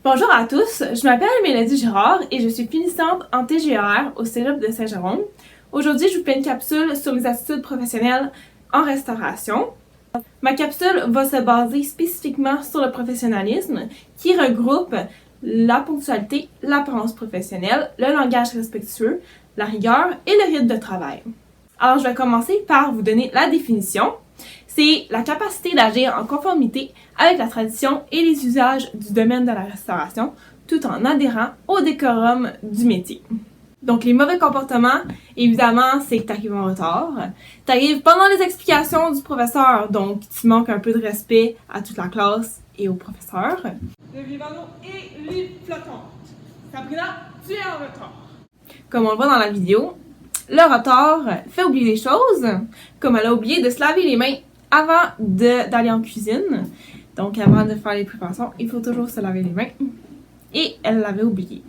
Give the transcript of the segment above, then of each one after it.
Bonjour à tous, je m'appelle Mélodie Girard et je suis finissante en TGR au Cégep de Saint-Jérôme. Aujourd'hui, je vous fais une capsule sur les attitudes professionnelles en restauration. Ma capsule va se baser spécifiquement sur le professionnalisme qui regroupe la ponctualité, l'apparence professionnelle, le langage respectueux, la rigueur et le rythme de travail. Alors, je vais commencer par vous donner la définition. C'est la capacité d'agir en conformité avec la tradition et les usages du domaine de la restauration, tout en adhérant au décorum du métier. Donc, les mauvais comportements, évidemment, c'est que tu arrives en retard. Tu arrives pendant les explications du professeur, donc tu manques un peu de respect à toute la classe et au professeur. Le vivano et l'huile flottante. Sabrina, tu es en retard. Comme on le voit dans la vidéo, le retard fait oublier des choses, comme elle a oublié de se laver les mains avant d'aller en cuisine. Donc, avant de faire les préparations, il faut toujours se laver les mains. Et elle l'avait oublié.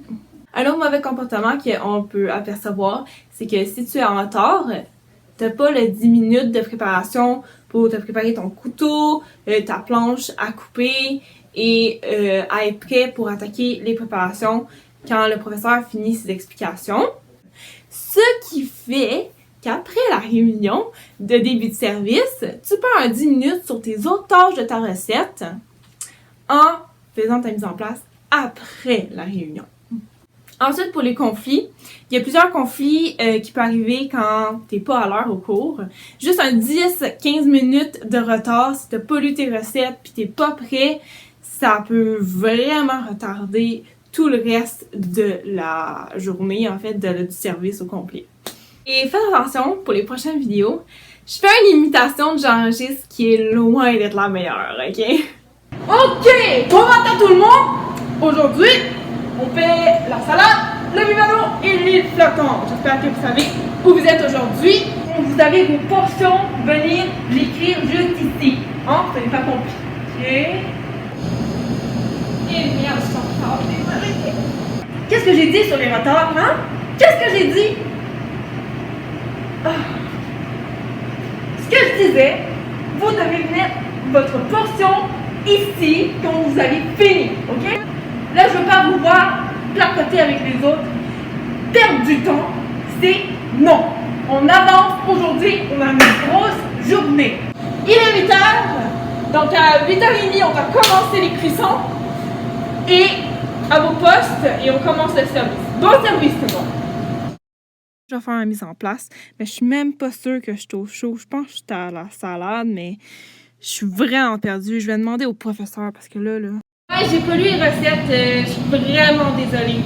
Un autre mauvais comportement qu'on peut apercevoir, c'est que si tu es en retard, t'as pas les 10 minutes de préparation pour te préparer ton couteau, ta planche à couper et à être prêt pour attaquer les préparations quand le professeur finit ses explications. Ce qui fait qu'après la réunion de début de service, tu perds un 10 minutes sur tes autres tâches de ta recette en faisant ta mise en place après la réunion. Ensuite, pour les conflits, il y a plusieurs conflits qui peuvent arriver quand t'es pas à l'heure au cours. Juste un 10-15 minutes de retard, si t'as pas lu tes recettes puis t'es pas prêt, ça peut vraiment retarder tout le reste de la journée, en fait, du service au complet. Et faites attention pour les prochaines vidéos. Je fais une imitation de Jean-Régis qui est loin d'être la meilleure, ok? Ok! Bon matin tout le monde! Aujourd'hui, on fait la salade, le vivano et l'huile flottante. J'espère que vous savez où vous êtes aujourd'hui. Vous avez vos portions, venir l'écrire juste ici. Hein? Ce n'est pas compliqué. Et merde, je suis en retard, désolée. Qu'est-ce que j'ai dit sur les retards, hein? Qu'est-ce que j'ai dit? Ce que je disais, vous devez mettre votre portion ici quand vous avez fini, ok? Là, je ne veux pas vous voir placoter avec les autres. Perdre du temps, c'est non. On avance aujourd'hui, on a une grosse journée. Il est 8h, donc à 8h30, on va commencer les cuissons. Et à vos postes, et on commence le service. Bon service, tout le monde! Je vais faire la mise en place, mais je suis même pas sûre que je suis au chaud. Je pense que je suis à la salade, mais je suis vraiment perdue. Je vais demander au professeur parce que là... Ouais, j'ai pas lu les recettes, je suis vraiment désolée.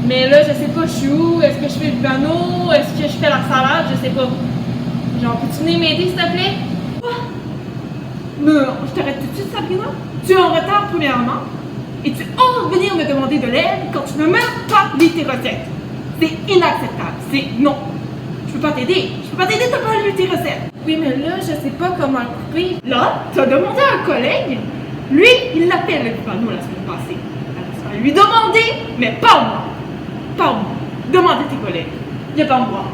Mais là, je sais pas, je suis où? Est-ce que je fais le piano? Est-ce que je fais la salade? Je sais pas. Genre, peux-tu venir m'aider, s'il te plaît? Oh! Non, je t'arrête tout de suite, Sabrina. Tu es en retard, premièrement, et tu oses venir me demander de l'aide quand tu ne m'as même pas lu tes recettes. C'est inacceptable, c'est non. Je peux pas t'aider, t'as pas lu tes recettes. Oui, mais là, je sais pas comment le couper. Là, tu as demandé à un collègue. Lui, il l'appelle le piano la semaine passée. Alors, tu vas lui demander, mais pas moi. Pas moi. Demande à tes collègues. Il n'y a pas moi.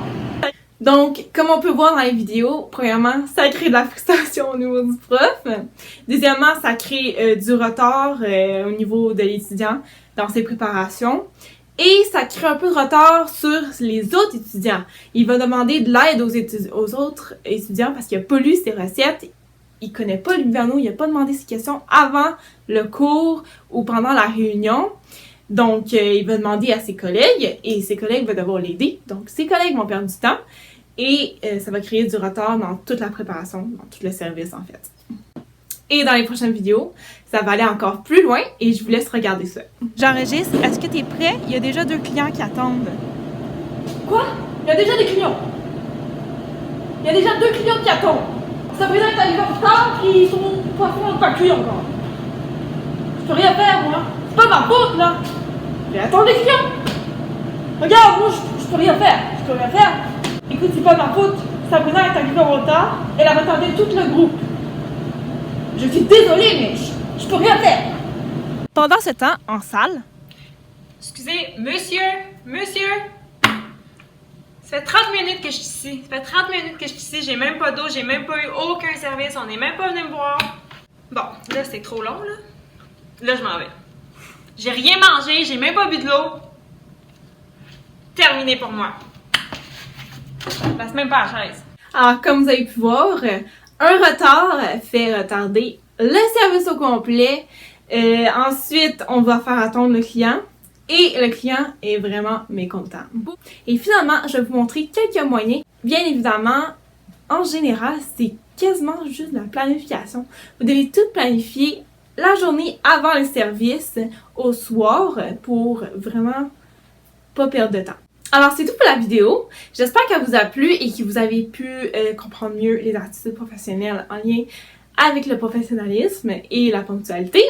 Donc, comme on peut voir dans les vidéos, premièrement, ça crée de la frustration au niveau du prof. Deuxièmement, ça crée du retard au niveau de l'étudiant dans ses préparations. Et ça crée un peu de retard sur les autres étudiants. Il va demander de l'aide aux autres étudiants parce qu'il n'a pas lu ses recettes. Il ne connaît pas le vivano, il n'a pas demandé ses questions avant le cours ou pendant la réunion. Donc, il va demander à ses collègues et ses collègues vont devoir l'aider. Donc, ses collègues vont perdre du temps et ça va créer du retard dans toute la préparation, dans tout le service en fait. Et dans les prochaines vidéos, ça va aller encore plus loin et je vous laisse regarder ça. J'enregistre. Est-ce que tu es prêt? Il y a déjà 2 clients qui attendent. Quoi? Il y a déjà des clients? Il y a déjà 2 clients qui attendent. Sabrina est arrivée en retard et ils sont pas cuits encore. Je peux rien faire, moi. C'est pas ma faute, là. Je vais attendre les clients. Regarde, moi, je peux rien faire. Je peux rien faire. Écoute, c'est pas ma faute. Sabrina est arrivée en retard. Elle a retardé tout le groupe. Je suis désolée, mais je peux rien faire. Pendant ce temps, en salle... Excusez, monsieur... Ça fait 30 minutes que je suis ici. Ça fait 30 minutes que je suis ici. J'ai même pas d'eau, j'ai même pas eu aucun service. On n'est même pas venu me voir. Bon, là, c'est trop long, là. Là, je m'en vais. J'ai rien mangé, j'ai même pas bu de l'eau. Terminé pour moi. Je passe même pas à la chaise. Alors, comme vous avez pu voir, un retard fait retarder le service au complet. Ensuite, on va faire attendre le client. Et le client est vraiment mécontent. Et finalement, je vais vous montrer quelques moyens. Bien évidemment, en général, c'est quasiment juste la planification. Vous devez tout planifier la journée avant le service, au soir, pour vraiment pas perdre de temps. Alors, c'est tout pour la vidéo. J'espère qu'elle vous a plu et que vous avez pu comprendre mieux les attitudes professionnelles en lien avec le professionnalisme et la ponctualité.